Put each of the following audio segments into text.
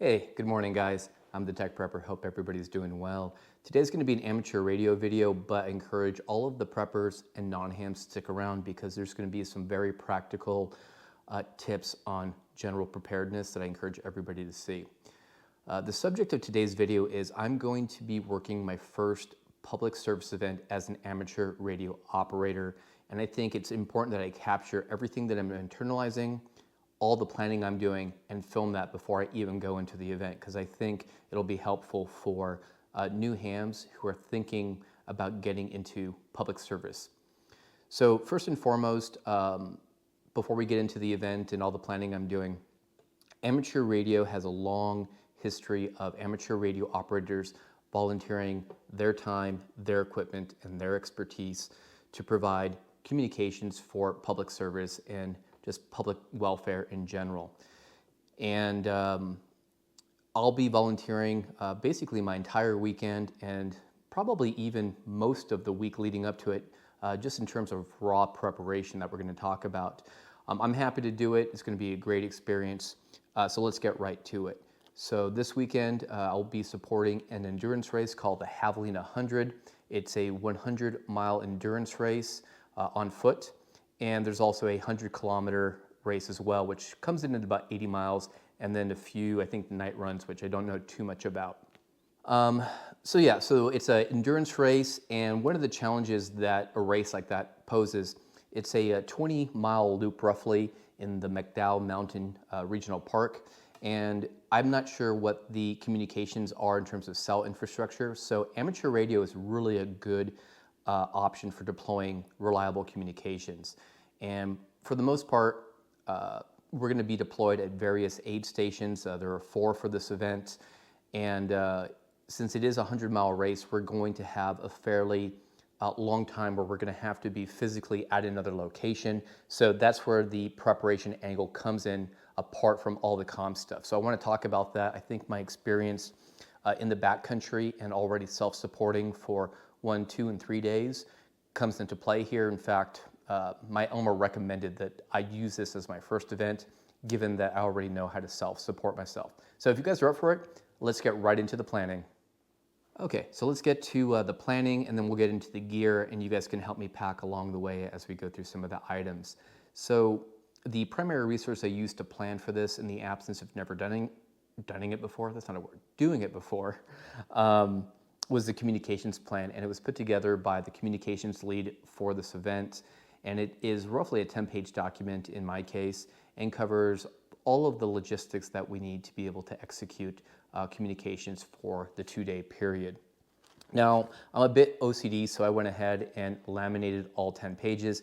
Hey, good morning guys. I'm the Tech Prepper. Hope everybody's doing well. Today's going to be an amateur radio video, but I encourage all of the preppers and non-hams to stick around because there's going to be some very practical tips on general preparedness that I encourage everybody to see. The subject of today's video is I'm going to be working my first public service event as an amateur radio operator, and I think it's important that I capture everything that I'm internalizing, all the planning I'm doing, and film that before I even go into the event, because I think it'll be helpful for new hams who are thinking about getting into public service. So first and foremost, before we get into the event and all the planning I'm doing, amateur radio has a long history of amateur radio operators volunteering their time, their equipment, and their expertise to provide communications for public service and just public welfare in general. And I'll be volunteering basically my entire weekend and probably even most of the week leading up to it, just in terms of raw preparation that we're going to talk about. I'm happy to do it. It's going to be a great experience. So let's get right to it. So this weekend, I'll be supporting an endurance race called the Javelina 100. It's a 100-mile endurance race on foot. And there's also a 100-kilometer race as well, which comes in at about 80 miles, and then a few, I think, night runs, which I don't know too much about. So it's an endurance race, and one of the challenges that a race like that poses, it's a 20-mile loop roughly in the McDowell Mountain Regional Park, and I'm not sure what the communications are in terms of cell infrastructure, so amateur radio is really a good option for deploying reliable communications. And for the most part, we're going to be deployed at various aid stations. There are 4 for this event. And since it is a 100-mile race, we're going to have a fairly long time where we're going to have to be physically at another location. So that's where the preparation angle comes in, apart from all the comm stuff. So I want to talk about that. I think my experience in the backcountry and already self-supporting for 1, 2, and 3 days comes into play here. In fact, my owner recommended that I use this as my first event, given that I already know how to self-support myself. So if you guys are up for it, let's get right into the planning. Okay, so let's get to the planning, and then we'll get into the gear, and you guys can help me pack along the way as we go through some of the items. So the primary resource I used to plan for this, in the absence of never doing it before, that's not a word, doing it before, was the communications plan, and it was put together by the communications lead for this event. And it is roughly a 10-page document in my case, and covers all of the logistics that we need to be able to execute communications for the 2-day period. Now, I'm a bit OCD, so I went ahead and laminated all 10 pages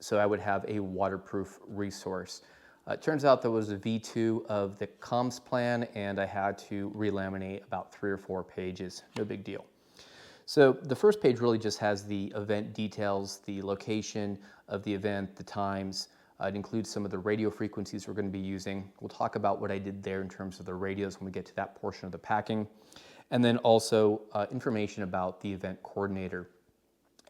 so I would have a waterproof resource. It turns out there was a V2 of the comms plan, and I had to relaminate about 3 or 4 pages. No big deal. So the first page really just has the event details, the location of the event, the times. It includes some of the radio frequencies we're going to be using. We'll talk about what I did there in terms of the radios when we get to that portion of the packing. And then also information about the event coordinator.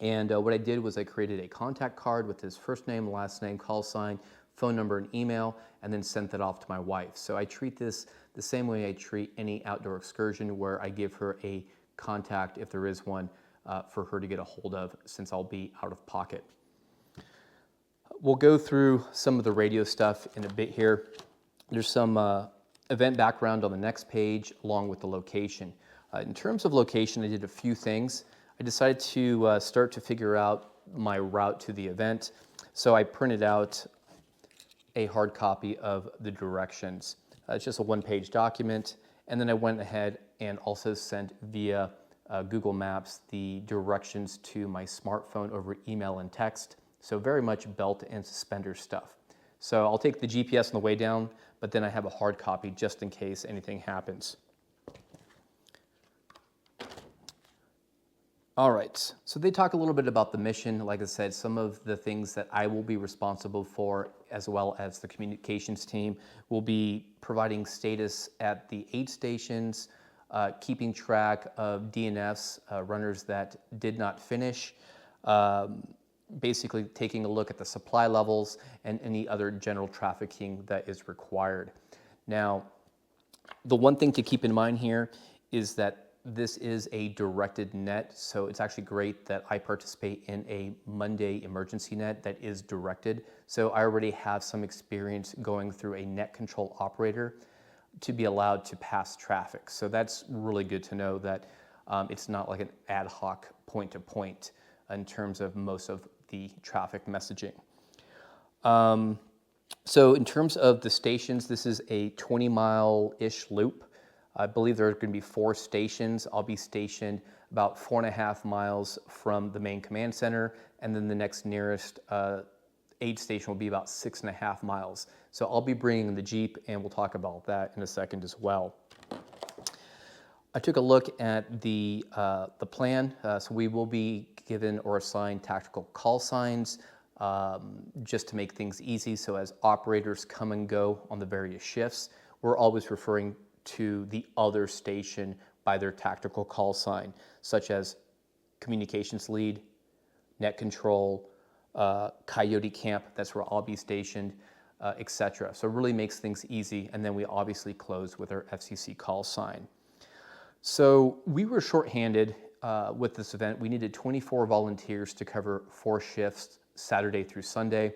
And what I did was I created a contact card with his first name, last name, call sign, phone number, and email, and then sent that off to my wife. So I treat this the same way I treat any outdoor excursion, where I give her a contact, if there is one, for her to get a hold of, since I'll be out of pocket. We'll go through some of the radio stuff in a bit here. There's some event background on the next page, along with the location. In terms of location, I did a few things. I decided to start to figure out my route to the event, so I printed out a hard copy of the directions. It's just a 1-page document, and then I went ahead and also sent via Google Maps the directions to my smartphone over email and text. So very much belt and suspender stuff. So I'll take the GPS on the way down, but then I have a hard copy just in case anything happens. All right, so they talk a little bit about the mission. Like I said, some of the things that I will be responsible for, as well as the communications team, will be providing status at the aid stations, keeping track of DNFs, runners that did not finish, basically taking a look at the supply levels and any other general trafficking that is required. Now, The one thing to keep in mind here is that this is a directed net, so it's actually great that I participate in a Monday emergency net that is directed. So I already have some experience going through a net control operator to be allowed to pass traffic. So that's really good to know that it's not like an ad hoc point-to-point in terms of most of the traffic messaging. So in terms of the stations, this is a 20-mile-ish loop. I believe there are going to be 4 stations. I'll be stationed about 4.5 miles from the main command center, and then the next nearest aid station will be about 6.5 miles. So I'll be bringing the Jeep, and we'll talk about that in a second as well. I took a look at the plan. So we will be given or assigned tactical call signs just to make things easy. So as operators come and go on the various shifts, we're always referring to the other station by their tactical call sign, such as communications lead, net control, coyote camp, that's where I'll be stationed, etc. So it really makes things easy. And then we obviously close with our FCC call sign. So we were shorthanded with this event. We needed 24 volunteers to cover 4 shifts, Saturday through Sunday.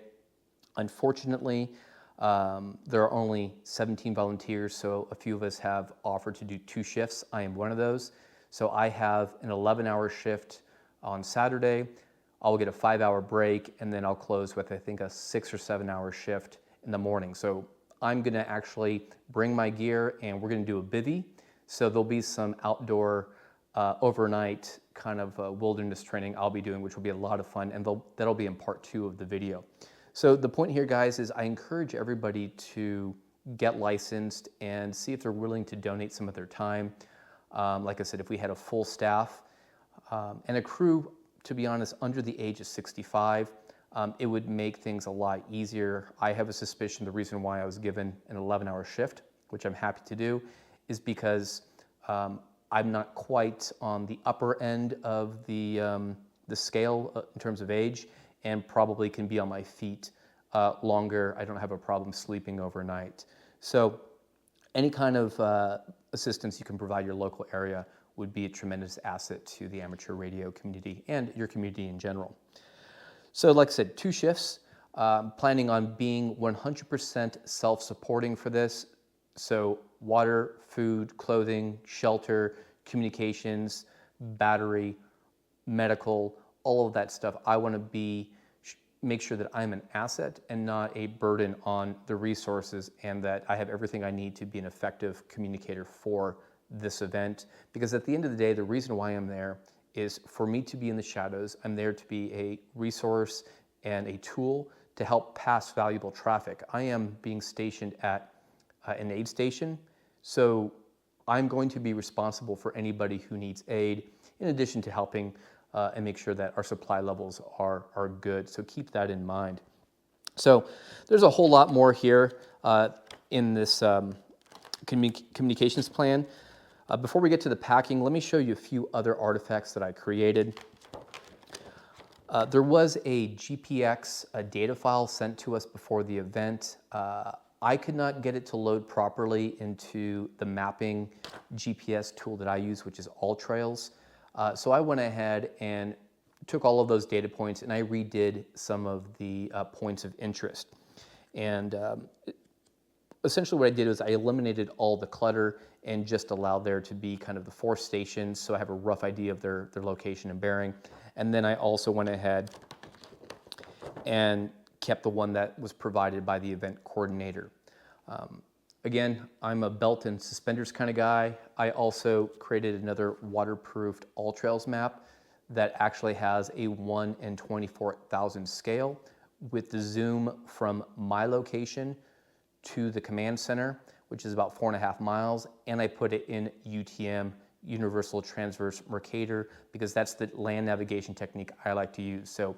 Unfortunately, there are only 17 volunteers, so a few of us have offered to do 2 shifts. I am one of those. So I have an 11-hour shift on Saturday. I'll get a 5-hour break, and then I'll close with, I think, a 6 or 7-hour shift in the morning. So I'm gonna actually bring my gear, and we're gonna do a bivvy. So there'll be some outdoor overnight kind of wilderness training I'll be doing, which will be a lot of fun, and that'll be in part 2 of the video. So the point here, guys, is I encourage everybody to get licensed and see if they're willing to donate some of their time. Like I said, if we had a full staff and a crew, to be honest, under the age of 65, it would make things a lot easier. I have a suspicion the reason why I was given an 11-hour shift, which I'm happy to do, is because I'm not quite on the upper end of the scale in terms of age, and probably can be on my feet longer. I don't have a problem sleeping overnight. So any kind of assistance you can provide your local area would be a tremendous asset to the amateur radio community and your community in general. So like I said, 2 shifts, planning on being 100% self-supporting for this. So water, food, clothing, shelter, communications, battery, medical, all of that stuff. I want to make sure that I'm an asset and not a burden on the resources, and that I have everything I need to be an effective communicator for this event. Because at the end of the day, the reason why I'm there is for me to be in the shadows. I'm there to be a resource and a tool to help pass valuable traffic. I am being stationed at an aid station, so I'm going to be responsible for anybody who needs aid, in addition to helping and make sure that our supply levels are good. So keep that in mind. So there's a whole lot more here in this communications plan. Before we get to the packing, let me show you a few other artifacts that I created. There was a GPX data file sent to us before the event. I could not get it to load properly into the mapping GPS tool that I use, which is AllTrails. So I went ahead and took all of those data points, and I redid some of the points of interest. And essentially what I did was I eliminated all the clutter and just allowed there to be kind of the 4 stations, so I have a rough idea of their location and bearing. And then I also went ahead and kept the one that was provided by the event coordinator. Again, I'm a belt and suspenders kind of guy. I also created another waterproofed AllTrails map that actually has a 1 in 24,000 scale with the zoom from my location to the command center, which is about 4.5 miles, and I put it in UTM, Universal Transverse Mercator, because that's the land navigation technique I like to use. So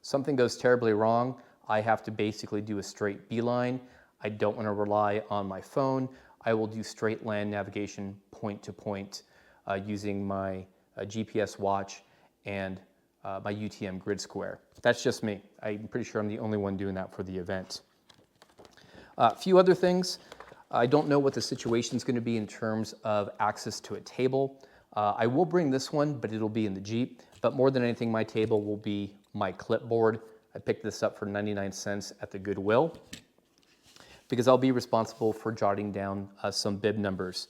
something goes terribly wrong, I have to basically do a straight beeline. I don't want to rely on my phone. I will do straight land navigation point to point using my GPS watch and my UTM grid square. That's just me. I'm pretty sure I'm the only one doing that for the event. A few other things. I don't know what the situation is going to be in terms of access to a table. I will bring this one, but it'll be in the Jeep. But more than anything, my table will be my clipboard. I picked this up for 99 cents at the Goodwill because I'll be responsible for jotting down some bib numbers.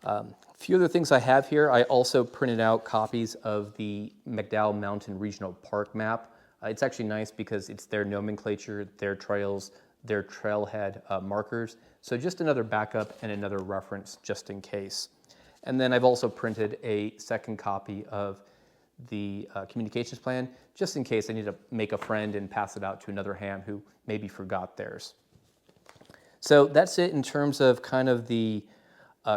A few other things I have here. I also printed out copies of the McDowell Mountain Regional Park map. It's actually nice because it's their nomenclature, their trails, their trailhead markers. So just another backup and another reference just in case. And then I've also printed a second copy of the communications plan just in case I need to make a friend and pass it out to another ham who maybe forgot theirs. So that's it in terms of kind of the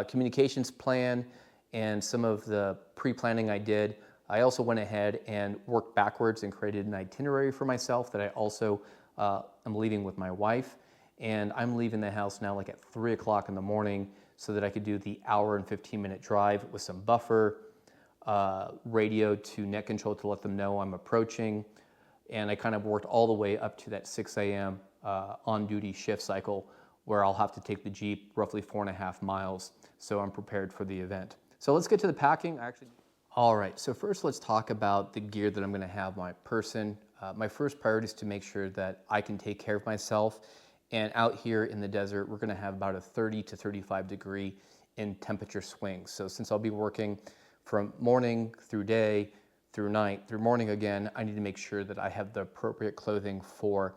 communications plan and some of the pre-planning I did. I also went ahead and worked backwards and created an itinerary for myself that I also am leaving with my wife. And I'm leaving the house now like at 3 o'clock in the morning so that I could do the hour and 15-minute drive with some buffer, radio to net control to let them know I'm approaching. And I kind of worked all the way up to that 6 a.m. On-duty shift cycle where I'll have to take the Jeep roughly 4.5 miles. So I'm prepared for the event. So let's get to the packing. All right, so first let's talk about the gear that I'm gonna have my person. My first priority is to make sure that I can take care of myself. And out here in the desert, we're gonna have about a 30 to 35 degree in temperature swings. So since I'll be working from morning through day, through night, through morning again, I need to make sure that I have the appropriate clothing for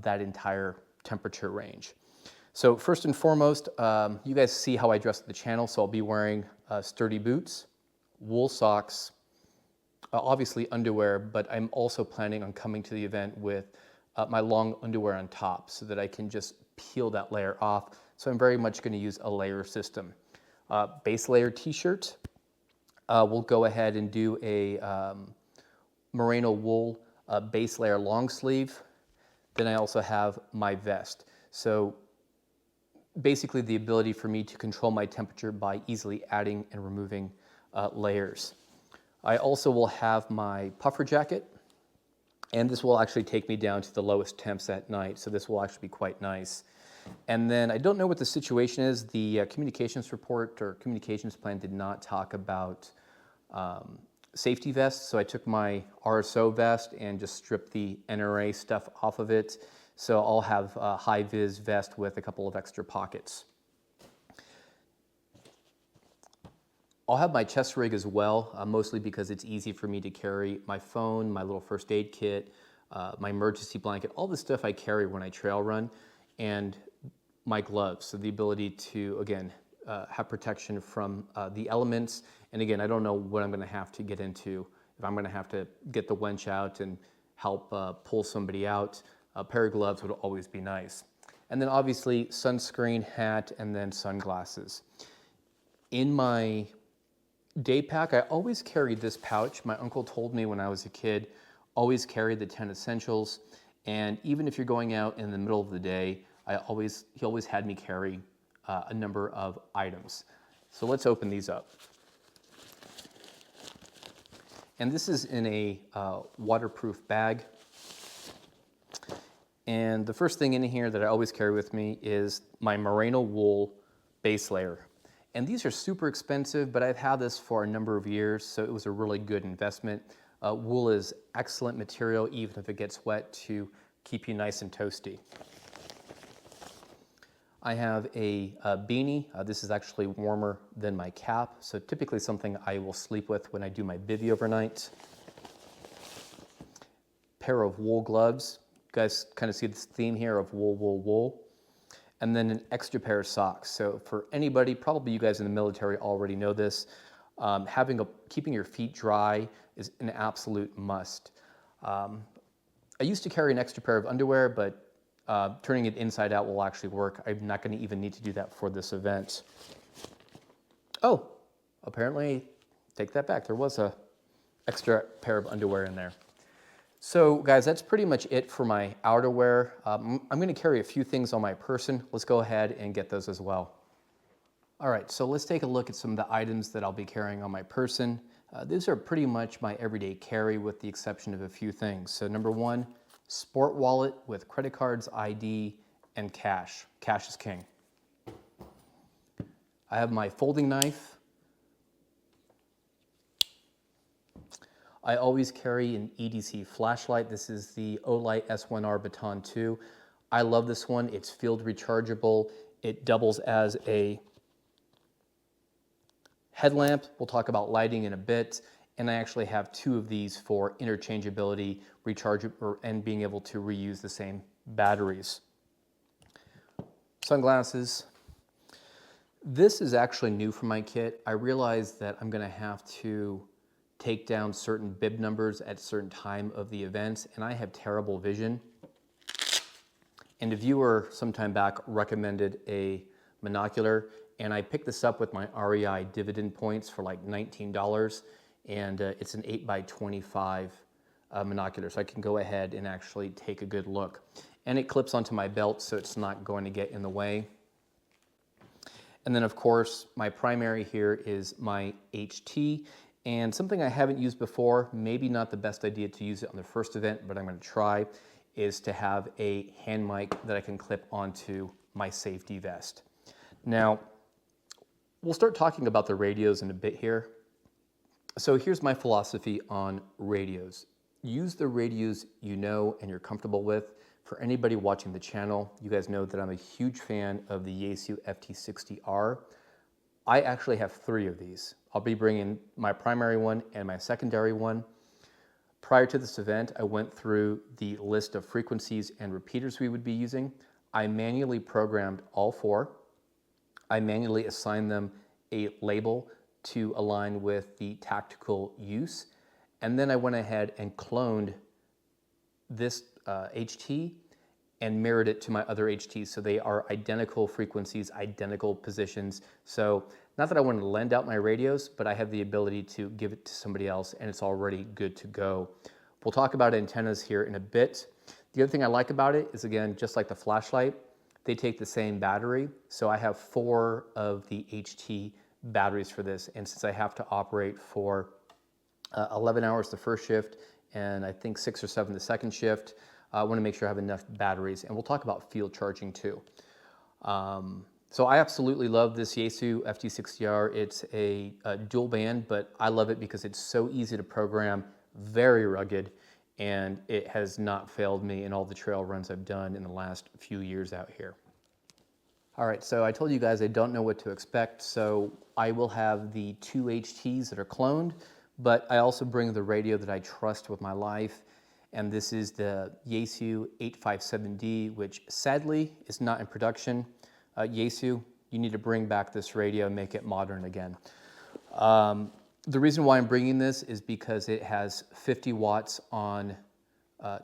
that entire temperature range. So first and foremost, you guys see how I dress the channel, so I'll be wearing sturdy boots, wool socks, obviously underwear, but I'm also planning on coming to the event with my long underwear on top so that I can just peel that layer off. So I'm very much going to use a layer system. Base layer t-shirt. We'll go ahead and do a merino wool base layer long sleeve. Then I also have my vest. So basically the ability for me to control my temperature by easily adding and removing layers. I also will have my puffer jacket, and this will actually take me down to the lowest temps at night, so this will actually be quite nice. And then I don't know what the situation is. The communications report or communications plan did not talk about safety vests, so I took my RSO vest and just stripped the NRA stuff off of it. So I'll have a high-vis vest with a couple of extra pockets. I'll have my chest rig as well, mostly because it's easy for me to carry my phone, my little first aid kit, my emergency blanket, all the stuff I carry when I trail run, and my gloves. So the ability to, again, have protection from the elements. And again, I don't know what I'm gonna have to get into. If I'm gonna have to get the winch out and help pull somebody out, a pair of gloves would always be nice. And then obviously sunscreen, hat, and then sunglasses. In my day pack, I always carry this pouch. My uncle told me when I was a kid, always carry the 10 essentials. And even if you're going out in the middle of the day, he always had me carry a number of items. So let's open these up. And this is in a waterproof bag. And the first thing in here that I always carry with me is my merino wool base layer. And these are super expensive, but I've had this for a number of years, so it was a really good investment. Wool is excellent material, even if it gets wet, to keep you nice and toasty. I have a beanie. This is actually warmer than my cap, so typically something I will sleep with when I do my bivvy overnight. Pair of wool gloves. You guys kind of see this theme here of wool, wool, wool. And then an extra pair of socks. So for anybody, probably you guys in the military already know this, keeping your feet dry is an absolute must. I used to carry an extra pair of underwear, but turning it inside out will actually work. I'm not going to even need to do that for this event. Oh, apparently, take that back. There was a extra pair of underwear in there. So guys, that's pretty much it for my outerwear. I'm going to carry a few things on my person. Let's go ahead and get those as well. All right, so let's take a look at some of the items that I'll be carrying on my person. These are pretty much my everyday carry with the exception of a few things. So number one, sport wallet with credit cards, ID, and cash. Cash is king. I have my folding knife. I always carry an EDC flashlight. This is the Olight S1R Baton 2. I love this one. It's field rechargeable. It doubles as a headlamp. We'll talk about lighting in a bit. And I actually have two of these for interchangeability, and being able to reuse the same batteries. Sunglasses. This is actually new for my kit. I realized that I'm going to have to take down certain bib numbers at a certain time of the events, and I have terrible vision. And a viewer sometime back recommended a monocular, and I picked this up with my REI dividend points for like $19, and it's an 8x25 monocular, so I can go ahead and actually take a good look. And it clips onto my belt, so it's not going to get in the way. And then of course, my primary here is my HT, and something I haven't used before, maybe not the best idea to use it on the first event, but I'm going to try, is to have a hand mic that I can clip onto my safety vest. Now, we'll start talking about the radios in a bit here. So here's my philosophy on radios. Use the radios you know and you're comfortable with. For anybody watching the channel, you guys know that I'm a huge fan of the Yaesu FT60R. I actually have 3 of these. I'll be bringing my primary one and my secondary one. Prior to this event, I went through the list of frequencies and repeaters we would be using. I manually programmed all 4. I manually assigned them a label to align with the tactical use. And then I went ahead and cloned this HT and mirrored it to my other HTs. So they are identical frequencies, identical positions. So not that I want to lend out my radios, but I have the ability to give it to somebody else and it's already good to go. We'll talk about antennas here in a bit. The other thing I like about it is, again, just like the flashlight, they take the same battery. So I have 4 of the HT batteries for this. And since I have to operate for 11 hours the first shift, and I think 6 or 7 the second shift, I want to make sure I have enough batteries. And we'll talk about field charging too. So I absolutely love this Yaesu FT60R. It's a dual band, but I love it because it's so easy to program, very rugged, and it has not failed me in all the trail runs I've done in the last few years out here. All right, so I told you guys I don't know what to expect, so I will have the 2 HTs that are cloned, but I also bring the radio that I trust with my life, and this is the Yaesu 857D, which sadly is not in production. Yaesu, you need to bring back this radio and make it modern again. The reason why I'm bringing this is because it has 50 watts on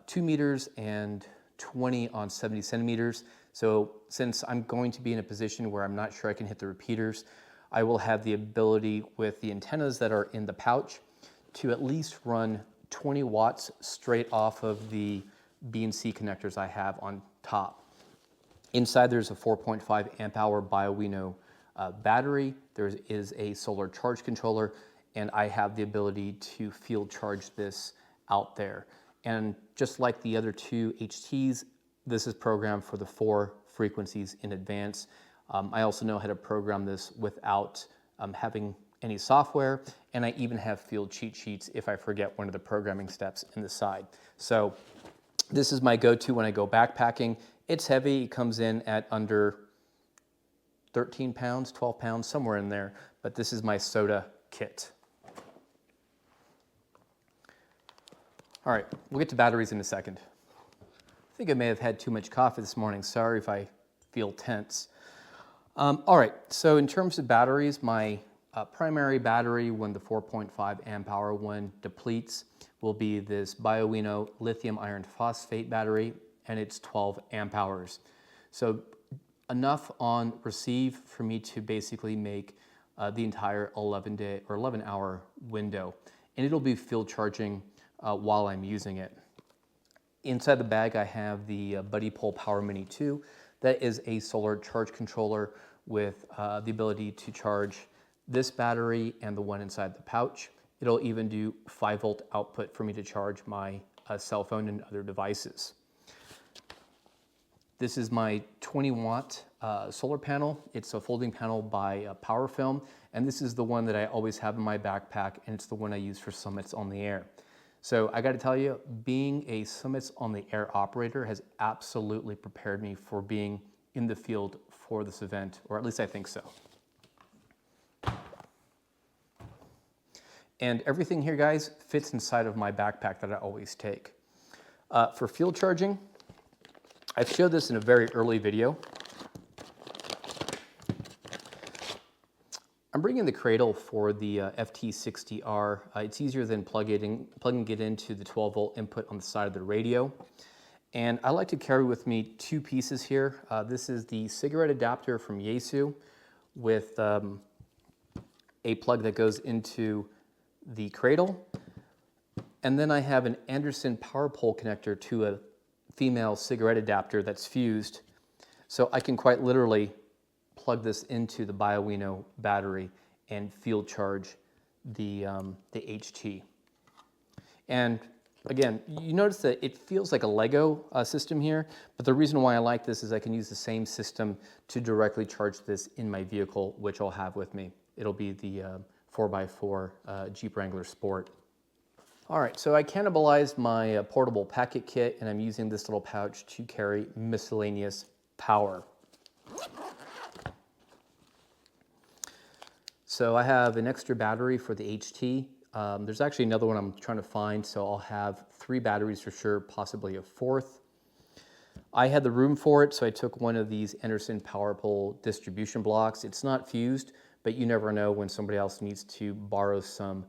2 meters and 20 on 70 centimeters. So since I'm going to be in a position where I'm not sure I can hit the repeaters, I will have the ability with the antennas that are in the pouch to at least run 20 watts straight off of the B and C connectors I have on top. Inside there's a 4.5 amp hour Biowino battery. There is a solar charge controller, and I have the ability to field charge this out there. And just like the other 2 HTs, this is programmed for the 4 frequencies in advance. I also know how to program this without having any software, and I even have field cheat sheets if I forget one of the programming steps in the side. So this is my go-to when I go backpacking. It's heavy, it comes in at under 13 pounds, 12 pounds, somewhere in there, but this is my soda kit. All right, we'll get to batteries in a second. I think I may have had too much coffee this morning. Sorry if I feel tense. All right, so in terms of batteries, my primary battery when the 4.5 amp hour one depletes will be this Biowino lithium iron phosphate battery, and it's 12 amp hours. So enough on receive for me to basically make the entire 11-day or 11-hour window, and it'll be field charging while I'm using it. Inside the bag, I have the Buddy Pole Power Mini 2. That is a solar charge controller with the ability to charge this battery and the one inside the pouch. It'll even do 5-volt output for me to charge my cell phone and other devices. This is my 20-watt solar panel. It's a folding panel by Power Film, and this is the one that I always have in my backpack, and it's the one I use for Summits on the Air. So I got to tell you, being a Summits on the Air operator has absolutely prepared me for being in the field for this event, or at least I think so. And everything here, guys, fits inside of my backpack that I always take. For field charging, I've showed this in a very early video. I'm bringing the cradle for the FT60R. It's easier than plugging it into the 12-volt input on the side of the radio. And I like to carry with me two pieces here. This is the cigarette adapter from Yaesu with a plug that goes into the cradle. And then I have an Anderson power pole connector to a female cigarette adapter that's fused. So I can quite literally plug this into the Biowino battery and field charge the HT. And again, you notice that it feels like a Lego system here, but the reason why I like this is I can use the same system to directly charge this in my vehicle, which I'll have with me. It'll be the 4x4 Jeep Wrangler Sport. All right, so I cannibalized my portable packet kit, and I'm using this little pouch to carry miscellaneous power. So I have an extra battery for the HT. There's actually another one I'm trying to find, so I'll have 3 batteries for sure, possibly a 4th. I had the room for it, so I took one of these Anderson power pole distribution blocks. It's not fused, but you never know when somebody else needs to borrow some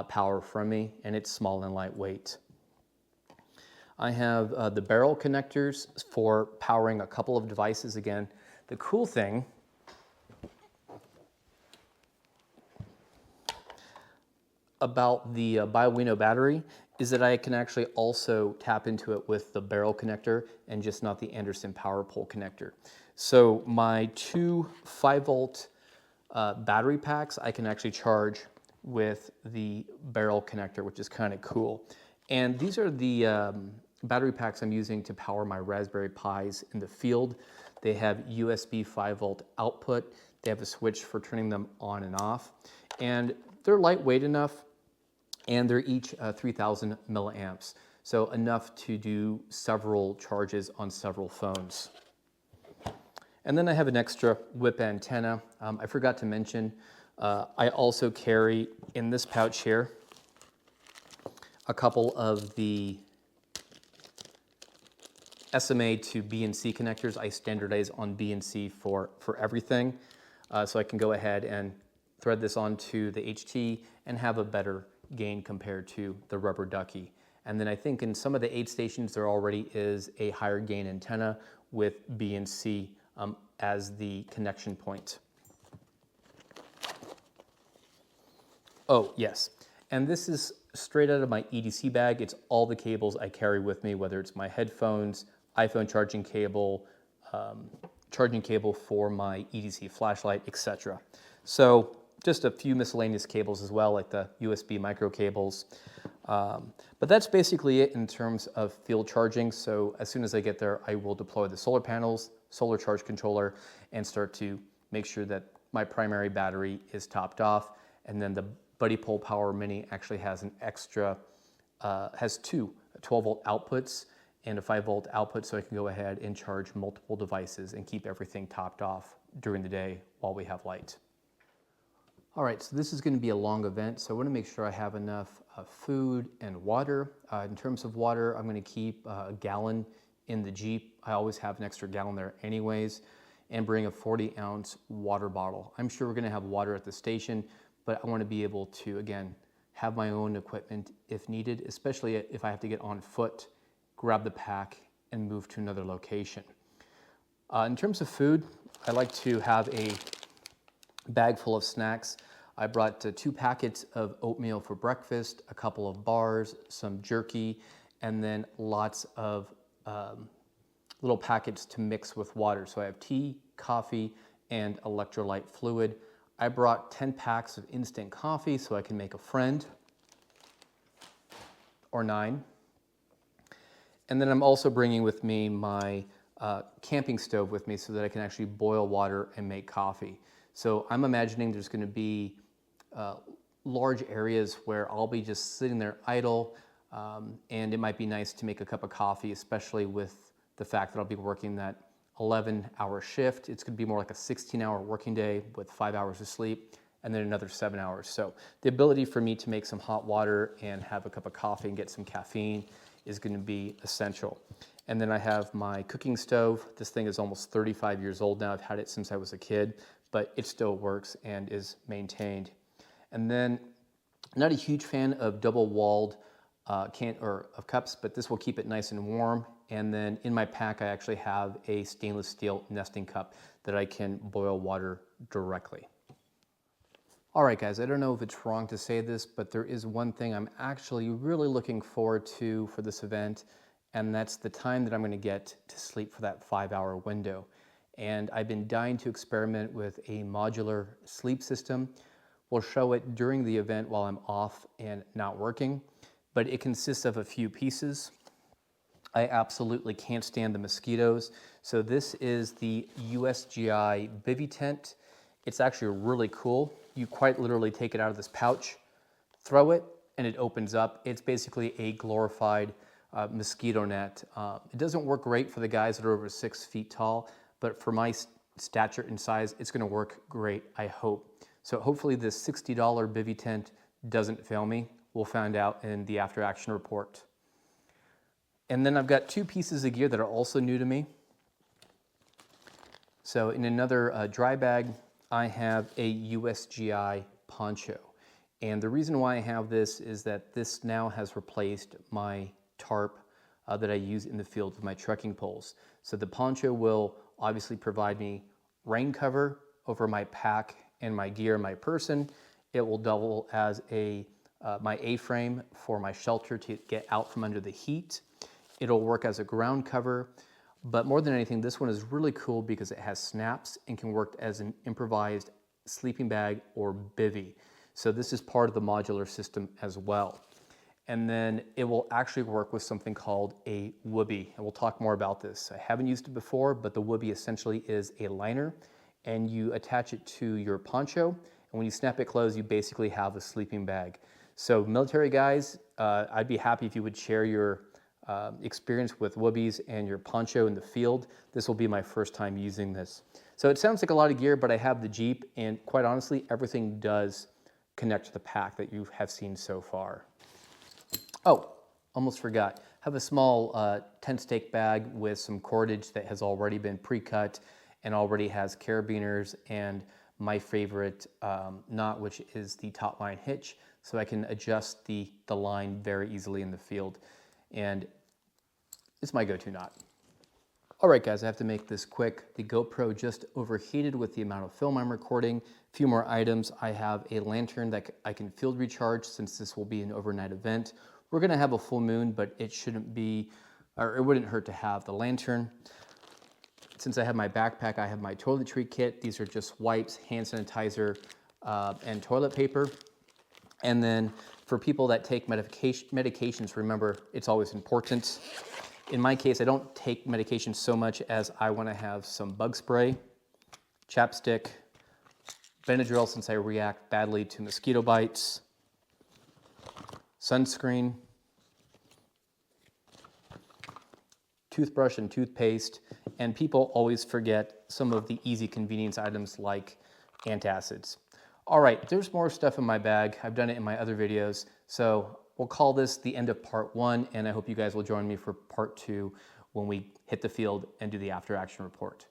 power from me, and it's small and lightweight. I have the barrel connectors for powering a couple of devices. Again, the cool thing about the Biowino battery is that I can actually also tap into it with the barrel connector and just not the Anderson power pole connector. So my 2 5-volt battery packs I can actually charge with the barrel connector, which is kind of cool. And these are the battery packs I'm using to power my Raspberry Pis in the field. They have USB 5-volt output. They have a switch for turning them on and off. And they're lightweight enough, and they're each 3,000 milliamps. So enough to do several charges on several phones. And then I have an extra whip antenna. I forgot to mention, I also carry in this pouch here a couple of the SMA to B and C connectors. I standardize on B and C for everything. So I can go ahead and thread this onto the HT and have a better gain compared to the rubber ducky. And then I think in some of the aid stations there already is a higher gain antenna with B and C as the connection point. Oh, yes. And this is straight out of my EDC bag. It's all the cables I carry with me, whether it's my headphones, iPhone charging cable for my EDC flashlight, etc. So just a few miscellaneous cables as well, like the USB micro cables. But that's basically it in terms of field charging. So as soon as I get there, I will deploy the solar panels, solar charge controller, and start to make sure that my primary battery is topped off. And then the Buddy Pole Power Mini actually has an extra, has 2 12-volt outputs and a 5-volt output, so I can go ahead and charge multiple devices and keep everything topped off during the day while we have light. All right, so this is going to be a long event, so I want to make sure I have enough food and water. In terms of water, I'm going to keep a gallon in the Jeep. I always have an extra gallon there anyways, and bring a 40-ounce water bottle. I'm sure we're going to have water at the station, but I want to be able to, again, have my own equipment if needed, especially if I have to get on foot, grab the pack, and move to another location. In terms of food, I like to have a bag full of snacks. I brought 2 packets of oatmeal for breakfast, a couple of bars, some jerky, and then lots of little packets to mix with water. So I have tea, coffee, and electrolyte fluid. I brought 10 packs of instant coffee so I can make a friend, or 9. And then I'm also bringing with me my camping stove with me so that I can actually boil water and make coffee. So I'm imagining there's going to be large areas where I'll be just sitting there idle, and it might be nice to make a cup of coffee, especially with the fact that I'll be working that 11-hour shift. It's going to be more like a 16-hour working day with 5 hours of sleep and then another 7 hours. So the ability for me to make some hot water and have a cup of coffee and get some caffeine is going to be essential. And then I have my cooking stove. This thing is almost 35 years old now. I've had it since I was a kid, but it still works and is maintained. And then, not a huge fan of double-walled of cups, but this will keep it nice and warm. And then in my pack, I actually have a stainless steel nesting cup that I can boil water directly. All right, guys, I don't know if it's wrong to say this, but there is one thing I'm actually really looking forward to for this event, and that's the time that I'm going to get to sleep for that 5-hour window. And I've been dying to experiment with a modular sleep system. We'll show it during the event while I'm off and not working, but it consists of a few pieces. I absolutely can't stand the mosquitoes. So this is the USGI Bivy tent. It's actually really cool. You quite literally take it out of this pouch, throw it, and it opens up. It's basically a glorified mosquito net. It doesn't work great for the guys that are over 6 feet tall, but for my stature and size, it's gonna work great, I hope. So hopefully this $60 bivy tent doesn't fail me. We'll find out in the after action report. And then I've got 2 pieces of gear that are also new to me. So in another dry bag, I have a USGI poncho. And the reason why I have this is that this now has replaced my tarp that I use in the field with my trekking poles. So the poncho will obviously provide me rain cover over my pack and my gear, my person. It will double as my A-frame for my shelter to get out from under the heat. It'll work as a ground cover, but more than anything, this one is really cool because it has snaps and can work as an improvised sleeping bag or bivy. So this is part of the modular system as well. And then it will actually work with something called a woobie, and we'll talk more about this. I haven't used it before, but the woobie essentially is a liner, and you attach it to your poncho, and when you snap it closed, you basically have a sleeping bag. So military guys, I'd be happy if you would share your experience with woobies and your poncho in the field. This will be my first time using this. So it sounds like a lot of gear, but I have the Jeep, and quite honestly, everything does connect to the pack that you have seen so far. Oh, almost forgot. I have a small tent stake bag with some cordage that has already been pre-cut and already has carabiners and my favorite knot, which is the top line hitch, so I can adjust the line very easily in the field. And it's my go-to knot. All right, guys, I have to make this quick. The GoPro just overheated with the amount of film I'm recording. A few more items. I have a lantern that I can field recharge since this will be an overnight event. We're gonna have a full moon, but it shouldn't be, or it wouldn't hurt to have the lantern. Since I have my backpack, I have my toiletry kit. These are just wipes, hand sanitizer, and toilet paper. And then for people that take medications, remember, it's always important. In my case, I don't take medication so much as I want to have some bug spray, chapstick, Benadryl since I react badly to mosquito bites, sunscreen, toothbrush and toothpaste, and people always forget some of the easy convenience items like antacids. All right, there's more stuff in my bag. I've done it in my other videos, so we'll call this the end of part 1, and I hope you guys will join me for part 2 when we hit the field and do the after action report.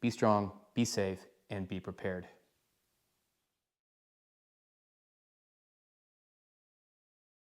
Be strong, be safe, and be prepared.